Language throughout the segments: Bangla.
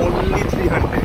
only 300.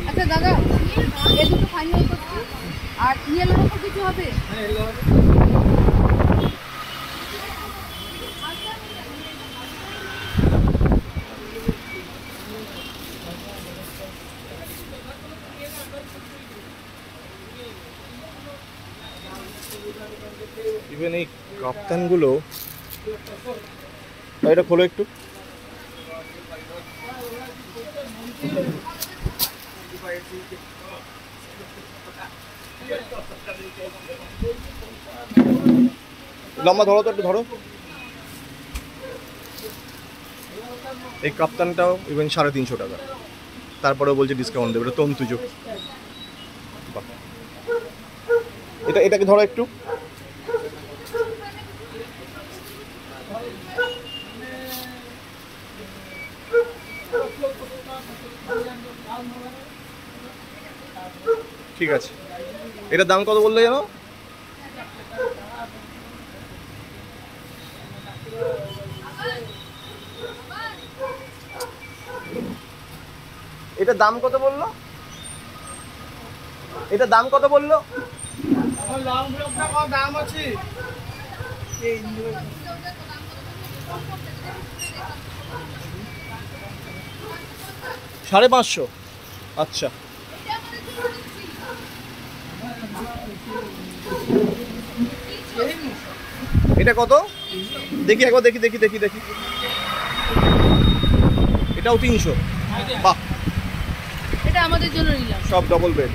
আচ্ছা দাদা, এই দুটো ফাইনাল করছি। আর ইয়েলোর উপর কিছু হবে? ইভেন এই কাপ্তানগুলো, এটা খোলো একটু। লম্বা ধরো তো, একটু ধরো। এই কাপ্তানটাও ইভেন 350 টাকা, তারপরেও বলছে ডিসকাউন্ট দেবে। এটা তন্তুযোগ। এটাকে ধরো একটু। ঠিক আছে, এটার দাম কত বললে জানো? এটার দাম কত বললো? এটার দাম কত বললো? দাম আছে 550। আচ্ছা, এটা কত দেখি একবার, দেখি দেখি দেখি দেখি। এটাও 300। বাহ, এটা আমাদের জন্য নিলাম। সব ডবল বেড,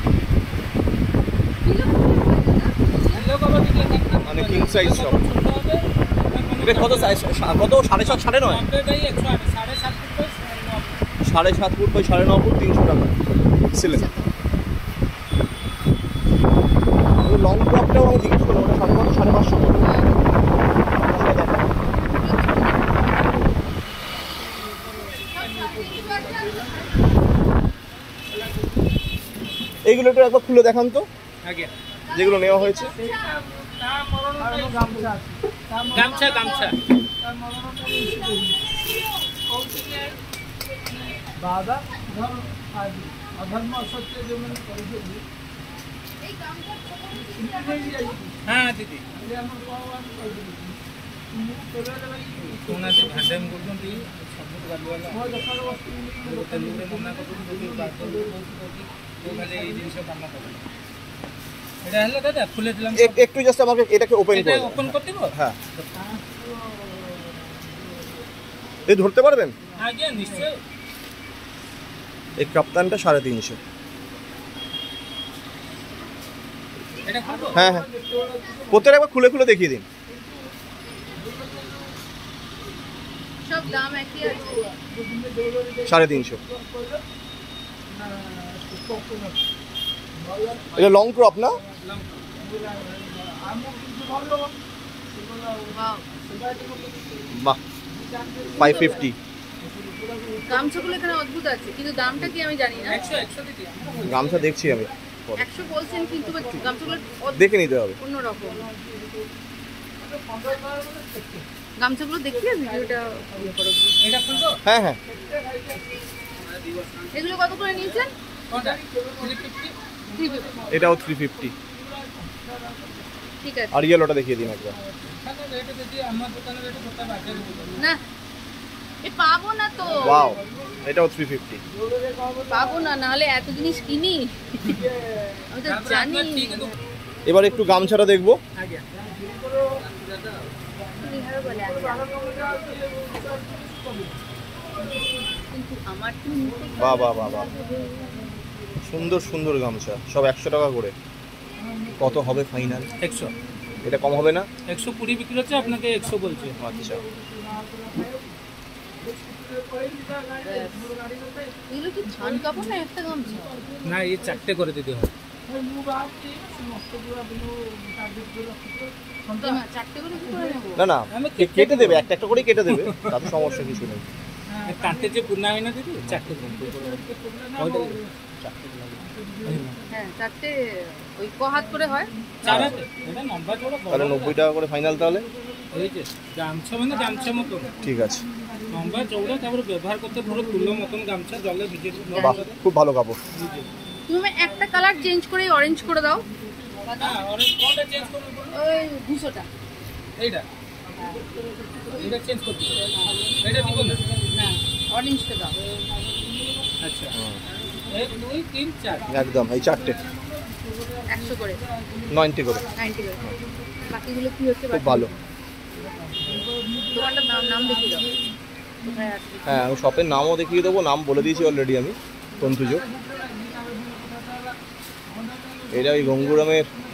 মানে কিং সাইজ সব। এটা কত সাইজ? কত? 7.5 9.5? 7.5 ফুট বাই 9.5 ফুট, 300 টাকা। এক্সিলেন্ট। লং টপটাও আমি জিজ্ঞেস করলাম, ওটা 550 করে। এইগুলো একটু একবার খুলে দেখান তো, যেগুলো নেওয়া হয়েছে। গামছা গামছা দাদা ধর অধর্ম অসত্য যেমন করেছিলি। হ্যাঁ দিদি, କୌଣସି ଭାଣ୍ଡାମ କରୁଛନ୍ତି ସବୁ ଗାଡ଼ିବାଲା ତେଲୁଗୁରେ ମନା କରୁଛନ୍ତି, ଖାଲି ଏଇ ଜିନିଷ କାମ କରେ। এটা হলো দাদা খুলে দিলাম। একটু জাস্ট আমাকে এটাকে ওপেন করে দাও। ওপেন করতে দিব? হ্যাঁ, এই ধরতে পারবেন? আজ্ঞা নিশ্চয়। এই কাপ্তানটা 350। এটা খুলবো? হ্যাঁ হ্যাঁ, প্রত্যেকটা একবার খুলে খুলে দেখিয়ে দিন। সব দাম একই আছে। 350। এটা লং ক্রপ না? বাহ, 550। গামছাগুলো এখানে অদ্ভুত আছে, কিন্তু দামটা কি আমি জানি না। 100 দিদি। গামছা দেখছি আমি, 100 বলছেন, কিন্তু গামছাগুলো দেখে নিতে হবে। অন্যরকম। গামছাগুলো দেখিয়ে ভিডিওটা ইয়ে করো। এটা খুলবো? হ্যাঁ হ্যাঁ। এগুলো কত করে নিয়েছেন? কোনটা? 350। এটাও 350। ঠিক আছে। আর ইয়েলোটা দেখিয়ে দিন একবার। রেট দিদি আমার দোকানে রেট গোটা বাজারে না, এ পাবো না তো। ওয়াও, এটাও 350। পাবো না, নাহলে এত জিনিস কিনি। আমি তো জানি। এবার একটু গামছাটা দেখবো। আগে বাহ বাহ বাহ বাহ, সুন্দর সুন্দর গামছা, সব 100 টাকা করে। কত হবে ফাইনাল? 100। এটা কম হবে না? 120 বিক্রি হচ্ছে, আপনাকে 100 বলছি। আচ্ছা, এগুলো কি ধান কাপড় না একটা গামছা? না, এই 4টে করে দিতে হবে। 4টে করে কি করে নেবো? না না, কেটে দেবে, একটা একটা করে কেটে দেবে, তাতে সমস্যা কিছু নেই। কাটতে যে পুরনা হয় না দিদি, 4টে হ্যাঁ 4টে ওই ক হাত করে হয়। চার হাতে এটা লম্বা চওড়া বড়। তাহলে 90 টাকা করে ফাইনাল তাহলে। এই যে গামছা মানে গামছা মতো ঠিক আছে, লম্বা চওড়া, তারপরে ব্যবহার করতে পুরো তুলো মতন গামছা, জলে ভিজে বাহ খুব ভালো কাপড়। তুমি একটা কালার চেঞ্জ করে অরেঞ্জ করে দাও। হ্যাঁ অরেঞ্জ কোনটা চেঞ্জ করব? ওই 200টা। এইটা এটা চেঞ্জ করতে হবে। এটা দিব না। না অরেঞ্জটা দাও। আচ্ছা 1 2 3 4 একদম এই 4টে 100 করে 90 করে। 90 করে। বাকিগুলো কি হচ্ছে? খুব ভালো। দোকানটার নাম দেখিয়ে দাও কোথায় আছে। হ্যাঁ আমি শপের নামও দেখিয়ে দেবো, নাম বলে দিয়েছি অলরেডি আমি, তন্তুজ। এটা ওই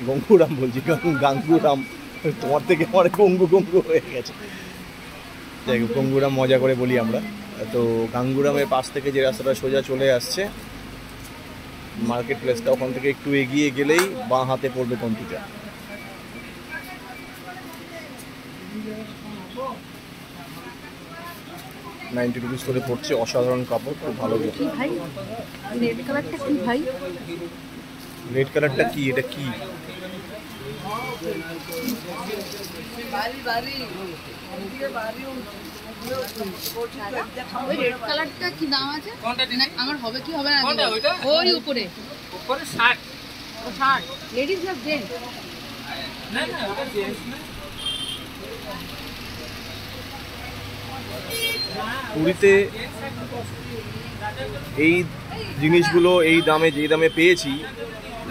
গঙ্গুরাম বলছি, গাঙ্গুরাম, তোমার থেকে আমার গঙ্গু হয়ে গেছে। যাই হোক, গঙ্গুরাম মজা করে বলি আমরা। তো গাঙ্গুরামের পাশ থেকে যে রাস্তাটা সোজা চলে আসছে মার্কেট প্লেসটা, ওখান থেকে একটু এগিয়ে গেলেই বাঁ হাতে পড়বে তন্তুজা। 90 রুপিস করে পড়ছে, অসাধারণ কাপড়, খুব ভালো। কি ভাই রেড কালারটা কি ভাই? রেড কালারটা কি? এটা কি? ওই রেড কালারটা কি দাম আছে? কোনটা না আমার হবে কি হবে না? কোনটা ওইটা? ওই উপরে উপরে 60। ও 60 লেডিস না জেন্টস? না না ওটা জেন্টস না। পুরীতে এই জিনিসগুলো এই দামে, যে দামে পেয়েছি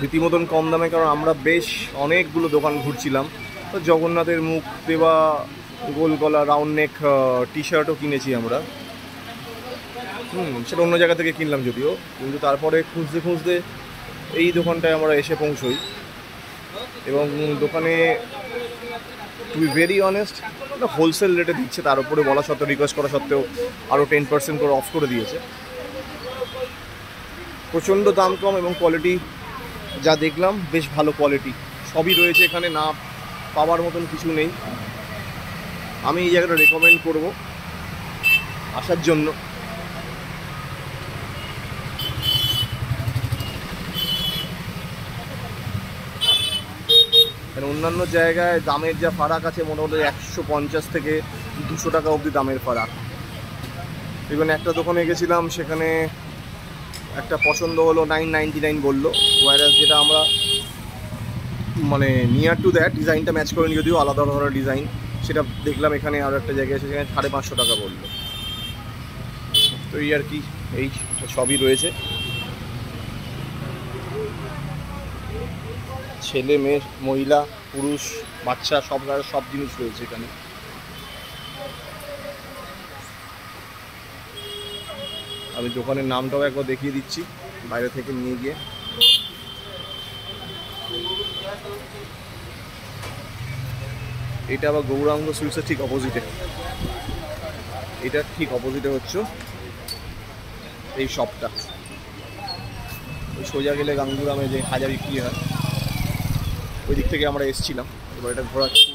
রীতিমতন কম দামে, কারণ আমরা বেশ অনেকগুলো দোকান ঘুরছিলাম। তো জগন্নাথের মুখ দেওয়া গোল গলা রাউন্ড নেক টি শার্টও কিনেছি আমরা। সেটা অন্য জায়গা থেকে কিনলাম যদিও, কিন্তু তারপরে খুঁজতে খুঁজতে এই দোকানটায় আমরা এসে পৌঁছই। এবং দোকানে to be very honest wholesale রেটে দিচ্ছে, তার উপরে বলা সত্ত্বেও, রিকোয়েস্ট করা সত্ত্বেও আরও 10% করে অফ করে দিয়েছে। প্রচণ্ড দাম কম এবং কোয়ালিটি যা দেখলাম বেশ ভালো কোয়ালিটি, সবই রয়েছে এখানে, না পাওয়ার মতন কিছু নেই। আমি এই জায়গাটা রেকমেন্ড করব আসার জন্য। অন্যান্য জায়গায় দামের যা ফারাক আছে মোটামুটি 150 থেকে 200 টাকা অবধি দামের ফারাক। ইভেন একটা দোকানে গেছিলাম, সেখানে একটা পছন্দ হলো 999 বললো, ওয়ারাস যেটা আমরা মানে নিয়ার টু দ্যাট ডিজাইনটা ম্যাচ করেনি, যদিও আলাদা ধরনের ডিজাইন, সেটা দেখলাম এখানে আরও একটা জায়গায়, সেখানে 550 টাকা বললো। তো এই আর কি, এই সবই রয়েছে, ছেলে মেয়ে, মহিলা, পুরুষ, বাচ্চা, সব জিনিস রয়েছে এখানে। আমি দোকানের নামটাও একবার দেখিয়ে দিচ্ছি বাইরে থেকে নিয়ে গিয়ে। এটা আবার গৌরাঙ্গ সুইটসের ঠিক অপোজিটে, এটা ঠিক অপোজিটে হচ্ছে এই শপটা। সোজা গেলে গাঙ্গুরামে যে খাজা বিক্রি হয়, ওই দিক থেকে আমরা এসেছিলাম। এবার এটা ঘোরাচ্ছি।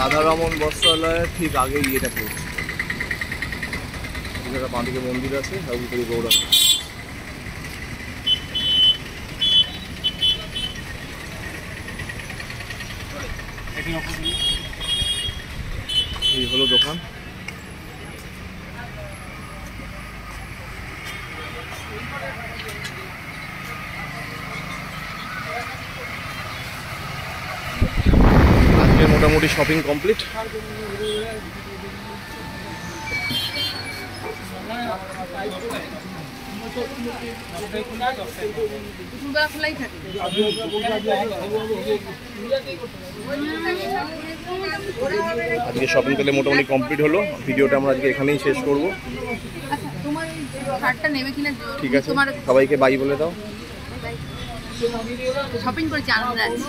রাধারমন বস্ত্রালয়ের ঠিক আগে ইয়েটা পড়ছে, এখানে বাঁদিকে মন্দির আছে, আর উপরে গৌরাঙ্গ। এই হলো দোকান। আজকে মোটামুটি শপিং কমপ্লিট। দুপুরবেলা খোলাই থাকে। আজকে শপিং করলে মোটামুটি কমপ্লিট হলো। ভিডিওটা আমরা আজকে এখানেই শেষ করব। আচ্ছা তোমার এই শার্টটা নেবে কিনা? ঠিক আছে, সবাইকে বাই বলে দাও। শপিং করেছি, আনন্দ আছে।